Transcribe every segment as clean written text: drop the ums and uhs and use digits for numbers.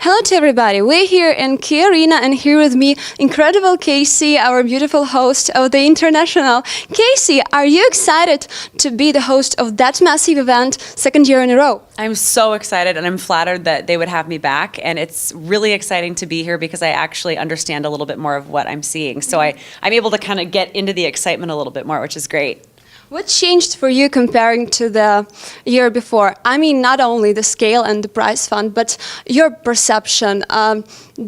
Hello to everybody. We're here in Key Arena and here with me, incredible Kaci, our beautiful host of the International. Kaci, are you excited to be the host of that massive event second year in a row? I'm so excited and I'm flattered that they would have me back, and it's really exciting to be here because I actually understand a little bit more of what I'm seeing. So I'm able to kind of get into the excitement a little bit more, which is great. What changed for you comparing to the year before? I mean, not only the scale and the prize fund, but your perception.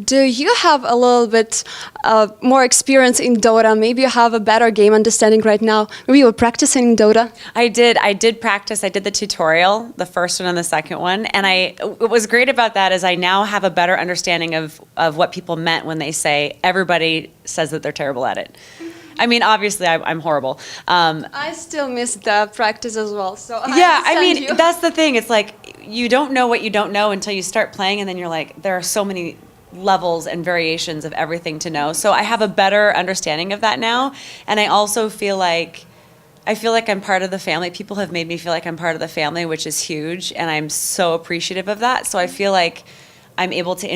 Do you have a little bit more experience in Dota? Maybe you have a better game understanding right now. Maybe you were practicing Dota? I did practice. I did the tutorial, the first one and the second one. And what was great about that is I now have a better understanding of what people meant when they say everybody says that they're terrible at it. I mean, obviously, I'm horrible. I still miss the practice as well. So I mean, that's the thing. It's like you don't know what you don't know until you start playing, and then you're like, there are so many levels and variations of everything to know. So I have a better understanding of that now, and I also feel like I'm part of the family. People have made me feel like I'm part of the family, which is huge, and I'm so appreciative of that. So I feel like I'm able to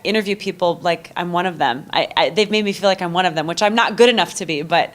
interview people like I'm one of them. They've made me feel like I'm one of them, which I'm not good enough to be, but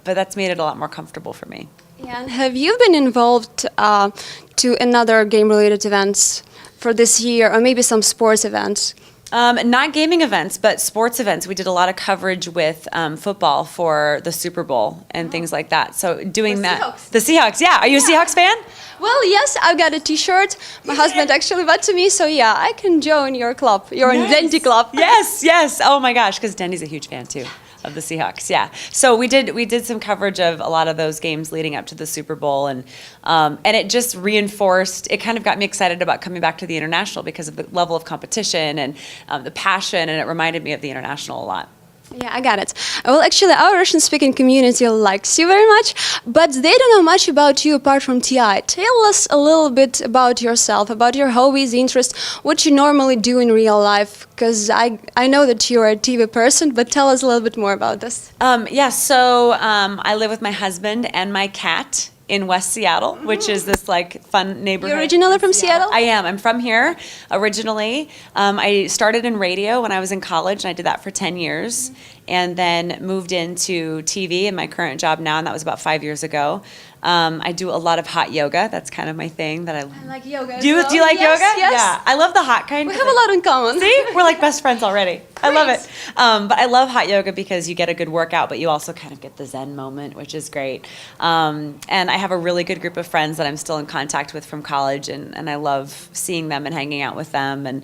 that's made it a lot more comfortable for me. Yeah, and have you been involved to another game-related events for this year, or maybe some sports events? Not gaming events, but sports events. We did a lot of coverage with football for the Super Bowl and things like that. So doing that. Seahawks. The Seahawks, yeah. Are you a Seahawks fan? Well, yes, I've got a T-shirt. My husband actually bought to me, so yeah, I can join your club, your Dendy club. Yes. Oh my gosh, because Dendy's a huge fan too of the Seahawks. Yeah. So we did some coverage of a lot of those games leading up to the Super Bowl, and it just reinforced. It kind of got me excited about coming back to the International because of the level of competition and the passion, and it reminded me of the International a lot. Yeah, I got it. Well, actually, our Russian-speaking community likes you very much, but they don't know much about you apart from TI. Tell us a little bit about yourself, about your hobbies, interests, what you normally do in real life, because I know that you're a TV person, but tell us a little bit more about this. So I live with my husband and my cat in West Seattle, which is this like fun neighborhood. You're originally from Seattle? I am. I'm from here originally. I started in radio when I was in college, and I did that for 10 years, and then moved into TV in my current job now, and that was about 5 years ago. I do a lot of hot yoga. That's kind of my thing. I like yoga. Do you like yoga? Yes. Yeah, I love the hot kind. We have a lot in common. See, we're like best friends already. I love it. But I love hot yoga because you get a good workout, but you also kind of get the Zen moment, which is great. And I have a really good group of friends that I'm still in contact with from college, and I love seeing them and hanging out with them. And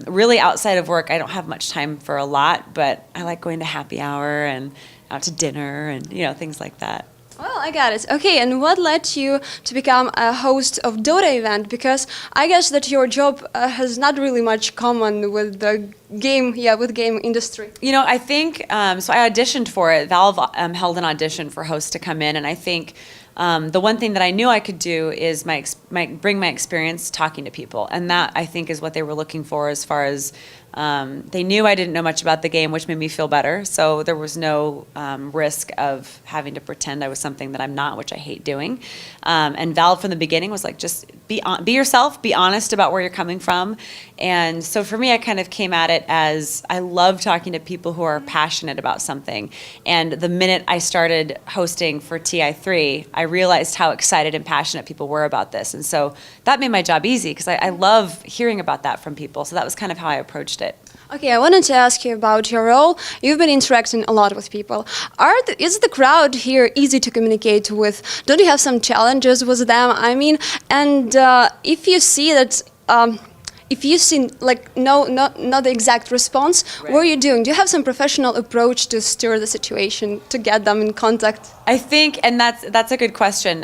really outside of work, I don't have much time for a lot, but I like going to happy hour and out to dinner and things like that. Well, I got it. Okay, and what led you to become a host of Dota event? Because I guess that your job has not really much common with the game industry. I think, so I auditioned for it. Valve held an audition for hosts to come in, and I think the one thing that I knew I could do is bring my experience talking to people, and that I think is what they were looking for as far as they knew I didn't know much about the game, which made me feel better. So there was no risk of having to pretend I was something that I'm not, which I hate doing. And Valve from the beginning was like, just be yourself, be honest about where you're coming from. And so for me, I kind of came at it as I love talking to people who are passionate about something. And the minute I started hosting for TI3, I realized how excited and passionate people were about this. And so that made my job easy because I love hearing about that from people. So that was kind of how I approached it. Okay, I wanted to ask you about your role. You've been interacting a lot with people. Is the crowd here easy to communicate with? Don't you have some challenges with them? I mean, and if you see that, if you see like not the exact response, right, what are you doing? Do you have some professional approach to steer the situation to get them in contact? I think, and that's a good question.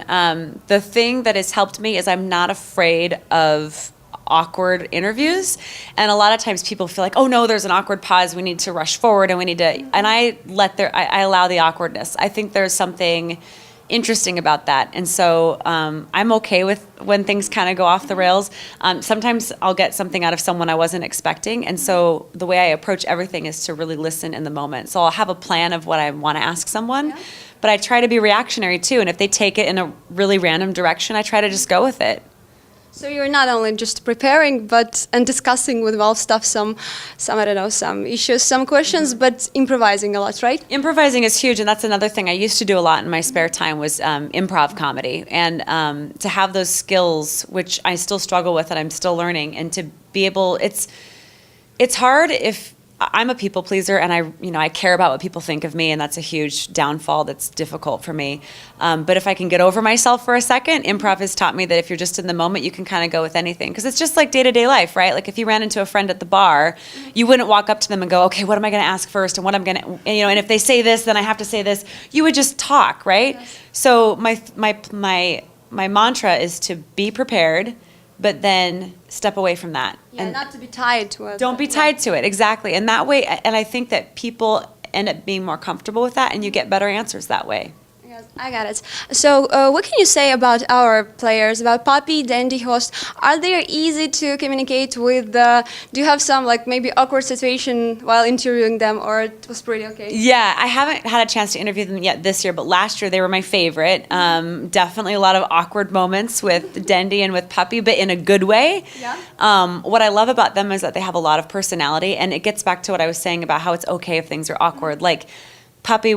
The thing that has helped me is I'm not afraid of awkward interviews, and a lot of times people feel like, oh no, there's an awkward pause, we need to rush forward, and we need to, and I allow the awkwardness. I think there's something interesting about that, and so I'm okay with when things kind of go off the rails. Sometimes I'll get something out of someone I wasn't expecting, and so the way I approach everything is to really listen in the moment. So I'll have a plan of what I want to ask someone, but I try to be reactionary too, and if they take it in a really random direction, I try to just go with it. So you're not only just preparing, but and discussing with Valve staff some I don't know, some issues, some questions, but improvising a lot, right? Improvising is huge, and that's another thing I used to do a lot in my spare time was improv comedy, and to have those skills, which I still struggle with and I'm still learning, and to be able, it's hard if I'm a people pleaser and I care about what people think of me, and that's a huge downfall that's difficult for me. But if I can get over myself for a second, improv has taught me that if you're just in the moment, you can kind of go with anything. Because it's just like day-to-day life, right? Like if you ran into a friend at the bar, you wouldn't walk up to them and go, okay, what am I going to ask first? And what I'm going to, and if they say this, then I have to say this. You would just talk, right? Yes. So my mantra is to be prepared, but then step away from that. Yeah, and not to be tied to it. Don't be tied to it, exactly. And that way, and I think that people end up being more comfortable with that, and you get better answers that way. Yes, I got it. So what can you say about our players, about Puppy, Dandy, Host? Are they easy to communicate with? Do you have some like maybe awkward situation while interviewing them, or it was pretty okay? Yeah, I haven't had a chance to interview them yet this year, but last year they were my favorite. Definitely a lot of awkward moments with Dandy and with Puppy, but in a good way. Yeah. What I love about them is that they have a lot of personality, and it gets back to what I was saying about how it's okay if things are awkward. Like Puppy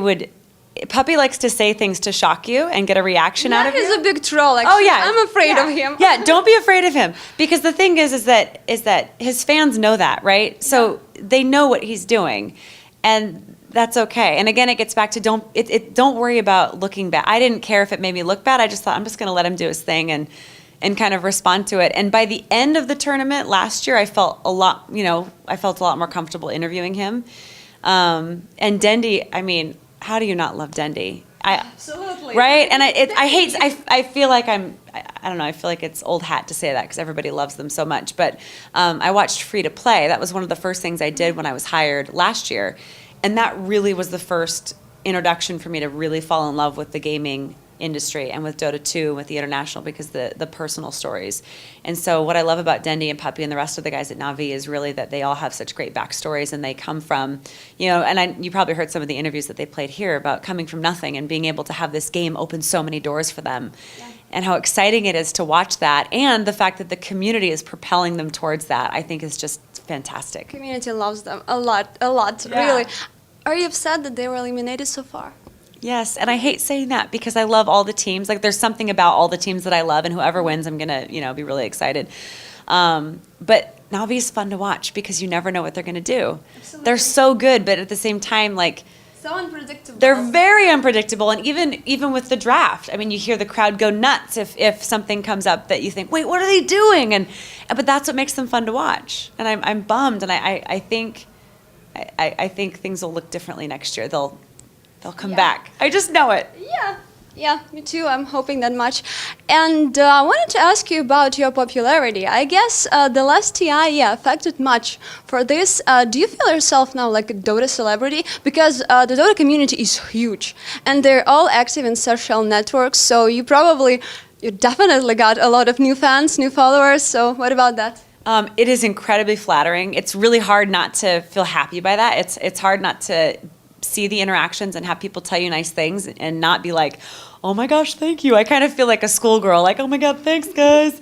likes to say things to shock you and get a reaction out of you. He's a big troll. Actually. Oh yeah, I'm afraid of him. Yeah, don't be afraid of him, because the thing is that his fans know that, right? So they know what he's doing, and that's okay. And again, it gets back to don't worry about looking bad. I didn't care if it made me look bad. I just thought I'm just going to let him do his thing and kind of respond to it. And by the end of the tournament last year, I felt a lot more comfortable interviewing him. And Dendy, I mean, how do you not love Dendy? Absolutely. Right? And I feel like I don't know, I feel like it's old hat to say that because everybody loves them so much. But I watched Free to Play. That was one of the first things I did when I was hired last year. And that really was the first introduction for me to really fall in love with the gaming industry and with Dota 2 and with the international, because the personal stories. And so what I love about Dendy and Puppy and the rest of the guys at Navi is really that they all have such great backstories, and they come from, and you probably heard some of the interviews that they played here about coming from nothing and being able to have this game open so many doors for them. Yeah. And how exciting it is to watch that, and the fact that the community is propelling them towards that, I think is just fantastic. Community loves them a lot, yeah. Really. Are you upset that they were eliminated so far? Yes, and I hate saying that because I love all the teams. Like, there's something about all the teams that I love, and whoever wins, I'm gonna, be really excited. But Navi is fun to watch because you never know what they're gonna do. Absolutely. They're so good, but at the same time, like, so unpredictable. They're very unpredictable, and even with the draft, I mean, you hear the crowd go nuts if something comes up that you think, wait, what are they doing? But that's what makes them fun to watch. And I'm bummed, and I think things will look differently next year. They'll come back. I just know it. Yeah, me too. I'm hoping that much. And I wanted to ask you about your popularity. I guess the last TI, affected much for this. Do you feel yourself now like a Dota celebrity? Because the Dota community is huge, and they're all active in social networks, so you definitely got a lot of new fans, new followers. So what about that? It is incredibly flattering. It's really hard not to feel happy by that. It's hard not to see the interactions and have people tell you nice things and not be like, oh my gosh, thank you. I kind of feel like a schoolgirl, like, oh my God, thanks guys.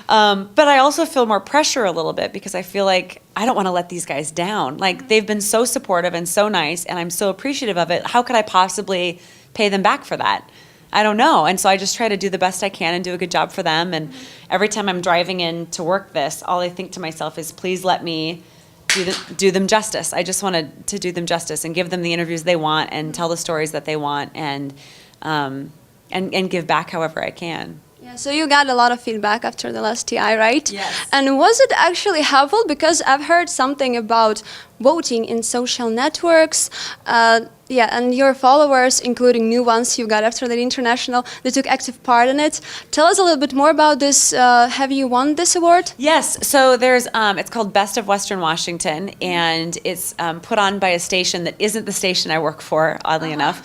But I also feel more pressure a little bit because I feel like I don't want to let these guys down. Like, they've been so supportive and so nice, and I'm so appreciative of it. How could I possibly pay them back for that? I don't know. And so I just try to do the best I can and do a good job for them. And every time I'm driving in to work this, all I think to myself is, please let me do them justice. I just wanted to do them justice and give them the interviews they want and tell the stories that they want and give back however I can. Yeah, so you got a lot of feedback after the last TI, right? Yes. And was it actually helpful? Because I've heard something about voting in social networks. And your followers, including new ones you got after the international, they took active part in it. Tell us a little bit more about this. Have you won this award? Yes. So there's, it's called Best of Western Washington, and it's put on by a station that isn't the station I work for, oddly enough.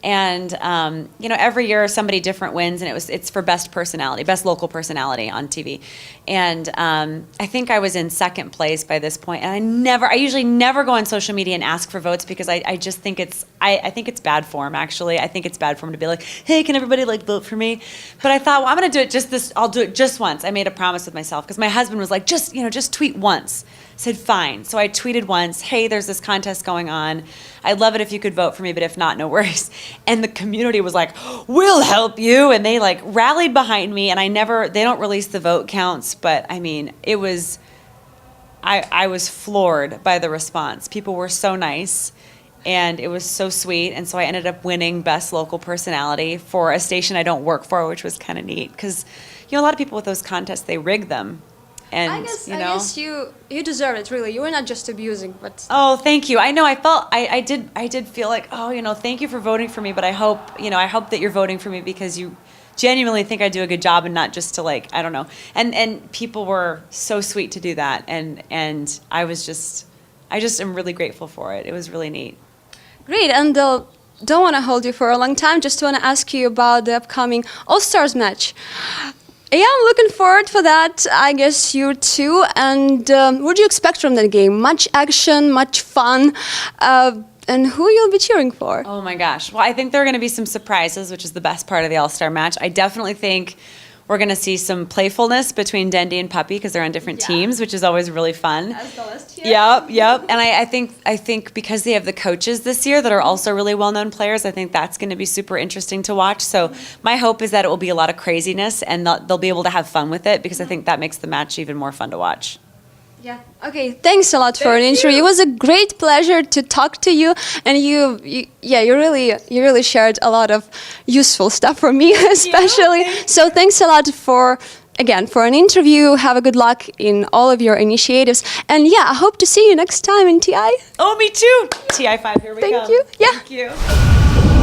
And every year somebody different wins, and it's for best personality, best local personality on TV. And I think I was in second place by this point. And I usually never go on social media and ask for votes because I just think I think it's bad form. Actually, I think it's bad form to be like, hey, can everybody vote for me? But I thought, well, I'm gonna do it I'll do it just once. I made a promise with myself because my husband was like, just tweet once. I said, fine. So I tweeted once, hey, there's this contest going on. I'd love it if you could vote for me, but if not, no worries. And the community was like, we'll help you. And they rallied behind me. And they don't release the vote counts, but I mean, I was floored by the response. People were so nice. And it was so sweet. And so I ended up winning Best Local Personality for a station I don't work for, which was kind of neat. Because, a lot of people with those contests, they rig them. And, I guess you deserve it, really. You were not just abusing, but... Oh, thank you. I know. I did feel like, thank you for voting for me. But I hope that you're voting for me because you genuinely think I do a good job and not just to I don't know. And people were so sweet to do that. And I just am really grateful for it. It was really neat. Great, and don't want to hold you for a long time. Just want to ask you about the upcoming All-Stars match. Yeah, I'm looking forward for that. I guess you too. And what do you expect from that game? Much action, much fun, and who you'll be cheering for? Oh my gosh! Well, I think there are going to be some surprises, which is the best part of the All-Star match. I definitely think we're going to see some playfulness between Dendy and Puppy because they're on different teams, which is always really fun. As the list here. Yep. And I think because they have the coaches this year that are also really well-known players, I think that's going to be super interesting to watch. So my hope is that it will be a lot of craziness and they'll be able to have fun with it because I think that makes the match even more fun to watch. Yeah. Okay. Thanks a lot for an interview. It was a great pleasure to talk to you, and you really shared a lot of useful stuff for me, especially. So thanks a lot for an interview. Have a good luck in all of your initiatives, and I hope to see you next time in TI. Oh, me too. TI5, here we go. Thank you. Yeah. Thank you.